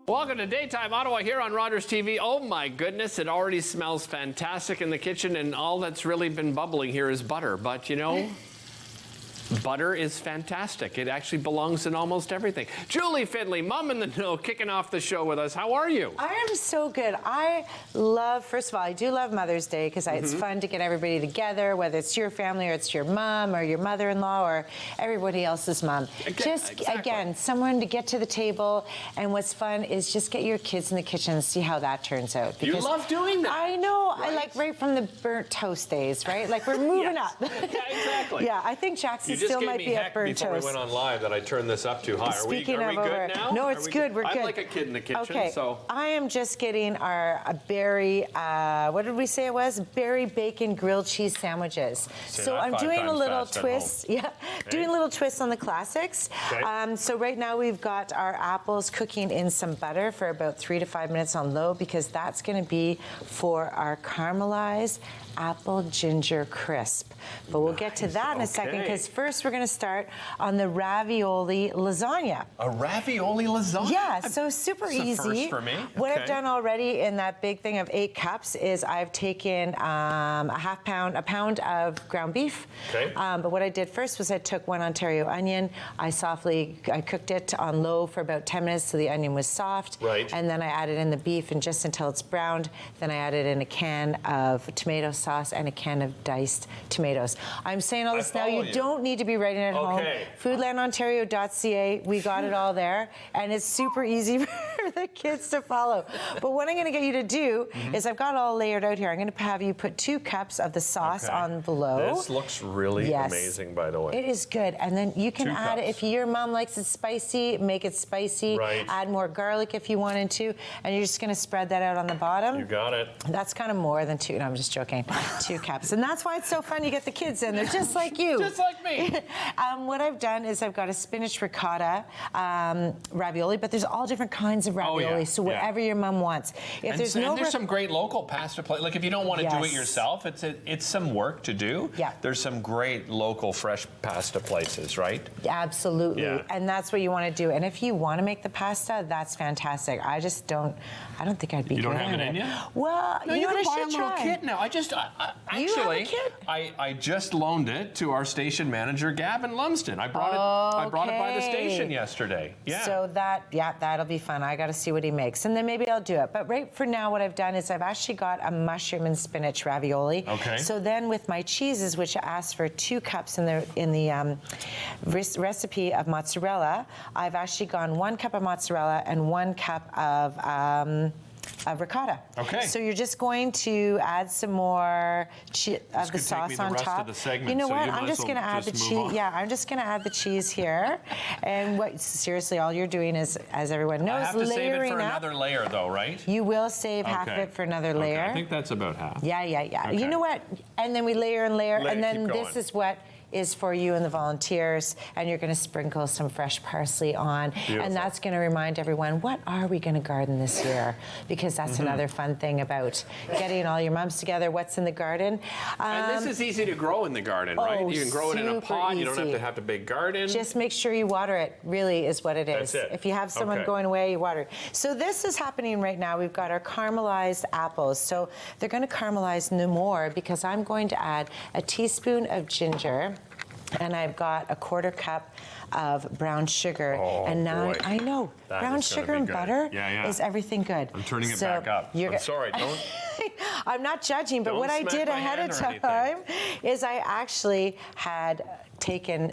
Welcome to Daytime Ottawa here on Rogers TV. Oh my goodness, it already smells fantastic in the kitchen, and all that's really been bubbling here is butter. But you know, butter is fantastic. It actually belongs in almost everything. Julie Findlay, Mom in the Know, kicking off the show with us. How are you? I am so good. I love, first of all, I do love Mother's Day because it's fun to get everybody together, whether it's your family or it's your mom or your mother-in-law or everybody else's mom. Again, someone to get to the table. And what's fun is just get your kids in the kitchen and see how that turns out. You love doing that. I know. Right? I like right from the burnt toast days, right? Like we're moving up. Yeah, exactly. Yeah, I think Jackson You just still gave might me be heck at burnt before toast. we went on live that I turned this up too high. Speaking are we good now? No, it's good. We're good. I'm like a kid in the kitchen. Okay, So I am just getting our berry, what did we say it was? Berry bacon grilled cheese sandwiches. So I'm doing a little twist. Yeah, doing a little twist on the classics. Okay. So right now we've got our apples cooking in some butter for about 3 to 5 minutes on low because that's going to be for our caramelized apple ginger crisp. But we'll get to that in a second because first we're going to start on the ravioli lasagna. a ravioli lasagna? Yeah, so super It's a easy. first for me. What Okay. I've done already in that big thing of 8 cups is I've taken a pound of ground beef. Okay. But what I did first was I took 1 Ontario onion. I cooked it on low for about 10 minutes so the onion was soft. Right. And then I added in the beef and just until it's browned. Then I added in a can of tomato sauce and a can of diced tomatoes. I'm saying all this now. follow You you. don't need to be writing it at Okay. home. Foodlandontario.ca. We got it all there. And it's super easy for the kids to follow. But what I'm going to get you to do is I've got it all layered out here. I'm going to have you put 2 cups of the sauce on below. This looks really amazing, by the way. It is good. And then you can 2 add it. cups. If your mom likes it spicy, make it spicy. Right. Add more garlic if you wanted to. And you're just going to spread that out on the bottom. You got it. That's kind of more than 2. No, I'm just joking. 2 cups. And that's why it's so fun. You get the kids in. They're just like you. Just like me. What I've done is I've got a spinach ricotta ravioli, but there's all different kinds of ravioli. So whatever your mom wants. If there's there's some great local pasta place. Like if you don't want to do it Yes. yourself, it's some work to do. Yeah. There's some great local fresh pasta places, right? Absolutely. Yeah. And that's what you want to do. And if you want to make the pasta, that's fantastic. I don't think I'd be You good don't have at it in you? Well, No, you know you what, can I buy a should little try. kit now. You have a Actually, kit? I just loaned it to our station manager, Gavin Lumsden. I brought it by the station yesterday. Yeah. So that'll be fun. I got to see what he makes, and then maybe I'll do it. But right for now, what I've done is I've actually got a mushroom and spinach ravioli. Okay. So then with my cheeses, which I asked for 2 cups in the recipe of mozzarella, I've actually gone 1 cup of mozzarella and 1 cup of ricotta. Okay. So you're just going to add some more of the sauce on top. Of the segment, you know so what? you I'm might just as going to well add the just move cheese. on. Yeah, I'm just going to add the cheese here. And seriously, all you're doing is, as everyone knows, I have to save it for layering up. another layer, though, right? You will save half of Okay. it for another layer. Okay, I think that's about half. Yeah. Okay. You know what? And then we layer and layer, and then keep this going. is what is for you and the volunteers, and you're going to sprinkle some fresh parsley on. Beautiful. And that's going to remind everyone, what are we going to garden this year? Because that's another fun thing about getting all your moms together, what's in the garden. And this is easy to grow in the garden, right? oh, You can grow it in a super pot. You don't easy. have a big garden. Just make sure you water it, really is what it is. That's it. If you have someone Okay. going away, you water it. So this is happening right now. We've got our caramelized apples. So they're going to caramelize no more because I'm going to add a teaspoon of ginger, and I've got a 1/4 cup of brown sugar. Oh, and now boy. I know That brown is gonna sugar be and good. butter Yeah. is everything good. I'm turning it So back up. you're I'm go- sorry, don't. I'm not judging, but Don't what I smack did my ahead of hand or time is I actually had taken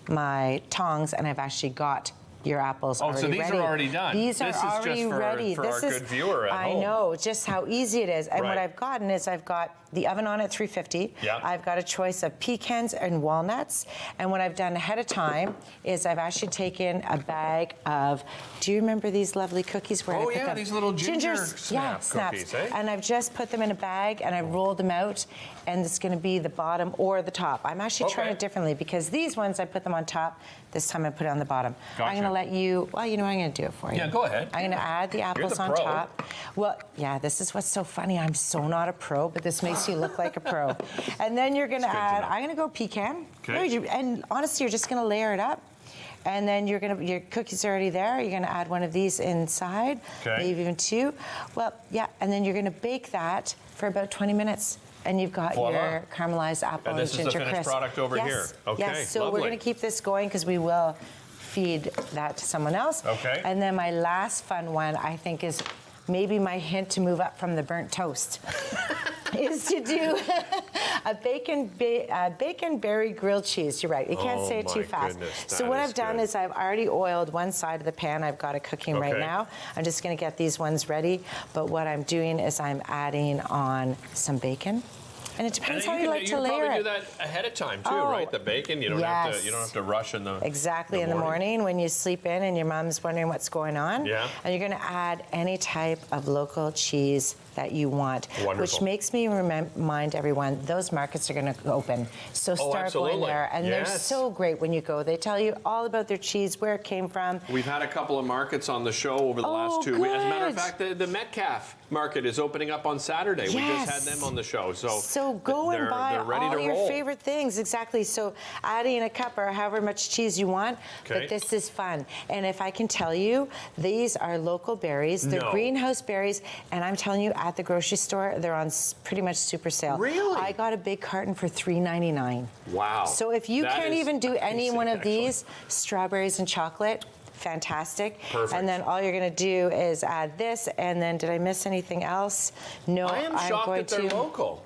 my tongs and I've actually got your apples already so these ready. are already done. These This are is already just for- ready. for this our is, good viewer at I home. know just how easy it is. And what Right. I've gotten is I've got the oven on at 350. Yeah. I've got a choice of pecans and walnuts. And what I've done ahead of time is I've actually taken a bag of, do you remember these lovely cookies where I Oh, put yeah, them? these little ginger yeah, snap snaps. cookies, eh? And I've just put them in a bag and I've rolled them out, and it's going to be the bottom or the top. I'm actually trying Okay. it differently because these ones I put them on top. This time I put it on the bottom. Gotcha. I'm going to let you, well, you know what, I'm going to do it for you. Yeah, go ahead. I'm going to add the apples the on pro. top. Well, yeah, this is what's so funny. I'm so not a pro, but this makes you look like a pro. And then you're going to good to add, know. I'm going to go pecan. Okay. And honestly, you're just going to layer it up. And then your cookies are already there. You're gonna add one of these inside, maybe even two. Well, yeah, and then you're gonna bake that for about 20 minutes. And you've got your caramelized apple and ginger crisps. And this is the finished product over here. Okay, yes, so lovely. we're gonna keep this going because we will feed that to someone else. Okay. And then my last fun one, I think, is maybe my hint to move up from the burnt toast. Is to do a bacon berry grilled cheese. You're right. You can't say it too fast. So what I've done is I've already oiled one side of the pan. I've got it cooking right now. I'm just going to get these ones ready. But what I'm doing is I'm adding on some bacon. And it depends how you like to layer it. You probably do that ahead of time too, right? The bacon, you don't have to rush in the exactly in the morning when you sleep in and your mom's wondering what's going on. Yeah. And you're going to add any type of local cheese that you want, which makes me remind everyone those markets are going to open. So start going there, and they're so great when you go. They tell you all about their cheese, where it came from. We've had a couple of markets on the show over the last 2 weeks. As a matter of fact, the Metcalf market is opening up on Saturday. We just had them on the show. So go and buy all your favorite things. Exactly. So adding a cup or however much cheese you want, but this is fun. And if I can tell you, these are local berries. They're greenhouse berries, and I'm telling you, at the grocery store, they're on pretty much super sale. Really? I got a big carton for $3.99. Wow. So if you can't even do any one of these, strawberries and chocolate, fantastic. Perfect. And then all you're going to do is add this, and then did I miss anything else? No, I am shocked that they're local.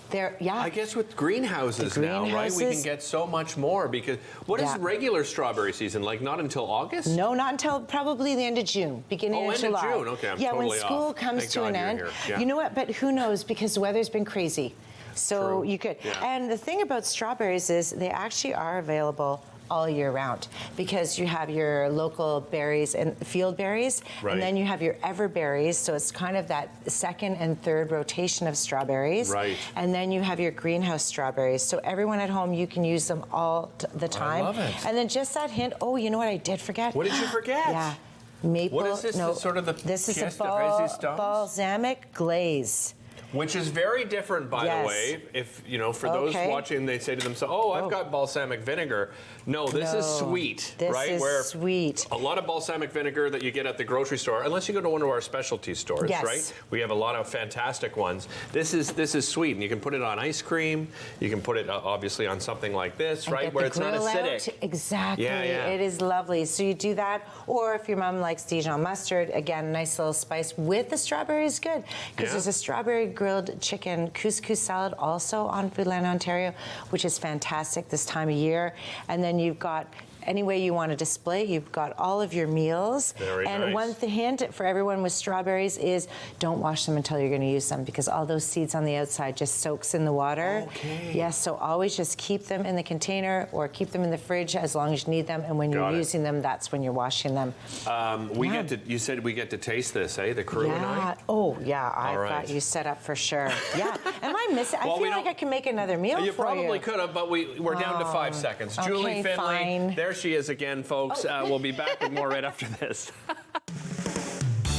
I guess with greenhouses now, right? We can get so much more because what is regular strawberry season like? Not until August? No, not until probably the end of June, beginning of July. End of June. Okay, I'm totally when school comes to an end. Yeah. You know what? But who knows? Because the weather's been crazy. So you could. Yeah. And the thing about strawberries is they actually are available all year round because you have your local berries and field berries, and then you have your everberries, so it's kind of that second and third rotation of strawberries, and then you have your greenhouse strawberries. So everyone at home, you can use them all the time. I love it. And then just that hint, you know what I did forget? What did you forget? Yeah. Maple. What is this? No, Sort of the this is a balsamic glaze. Which is very different, by the way. If for those watching, they say to themselves, "Oh, I've got balsamic vinegar." No, this is sweet, right? This is sweet. A lot of balsamic vinegar that you get at the grocery store, unless you go to one of our specialty stores, right? We have a lot of fantastic ones. This is sweet, and you can put it on ice cream. You can put it obviously on something like this, right, where it's not acidic. Exactly. It is lovely. So you do that, or if your mom likes Dijon mustard, again, a nice little spice with the strawberry is good because there's a strawberry grilled chicken couscous salad also on Foodland Ontario, which is fantastic this time of year. And then you've got any way you want to display. You've got all of your meals. And one hint for everyone with strawberries is don't wash them until you're going to use them because all those seeds on the outside just soaks in the water. Yes, so always just keep them in the container or keep them in the fridge as long as you need them. And when you're using them, that's when you're washing them. You said we get to taste this, eh? The crew and I? Oh, yeah. I've got you set up for sure. Yeah. Am I missing? I feel like I can make another meal for you. You probably could have, but we're down to 5 seconds. Julie Findlay, there she is again, folks. We'll be back with more right after this.